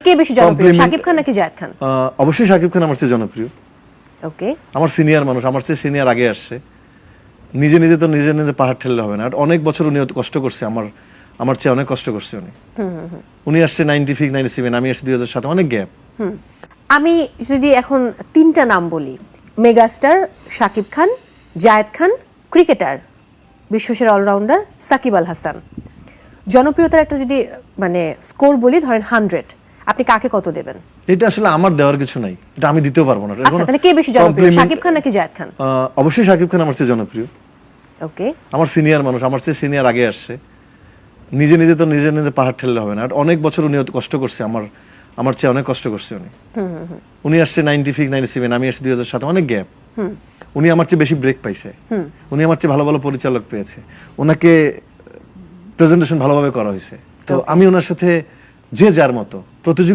কে বেশি জনপ্রিয়, শাকিব খান নাকি জায়েদ খান? অবশ্যই শাকিব খান আমার চেয়ে জনপ্রিয়। ওকে, আমার সিনিয়র মানুষ, আমার চেয়ে সিনিয়র আগে আসছে। নিজে নিজে তো নিজে নিজে পাহাড় ঠেললে হবে না। অনেক বছর উনি কষ্ট করছে, আমার চেয়ে অনেক কষ্ট করছে উনি। উনি আসছে 96, 97, আমি আসছি 2007, অনেক গ্যাপ। আমি যদি এখন তিনটা নাম বলি, megastar Shakib Khan, Zayed Khan, cricketer বিশ্বসেরা allrounder Shakib Al Hasan, জনপ্রিয়তার একটা যদি মানে স্কোর বলি ধরেন 100, আপনি কাকে কত দেবেন? এটা আসলে আমার দেওয়ার কিছু নাই, এটা আমি দিতেও পারবো না। আচ্ছা, তাহলে কে বেশি জনপ্রিয়, শাকিব খান নাকি জায়েদ খান? অবশ্যই শাকিব খান আমার চেয়ে জনপ্রিয়। ওকে, আমার সিনিয়র মানুষ, আমার চেয়ে সিনিয়র আগে আসছে। নিজে নিজে তো নিজে নিজে পাহাড় ঠেললে হবে না। অনেক বছর উনি কষ্ট করছে, আমার চেয়ে অনেক কষ্ট করছে উনি। উনি আসছে 96, 97, আমি আসছি 2007, অনেক গ্যাপ। উনি আমার চেয়ে বেশি ব্রেক পাইছে, উনি আমার চেয়ে ভালো ভালো পরিচালক পেয়েছে, ওনাকে প্রেজেন্টেশন ভালোভাবে করা হয়েছে। তো আমি ওনার সাথে যে যার মতো প্রতিযোগিতা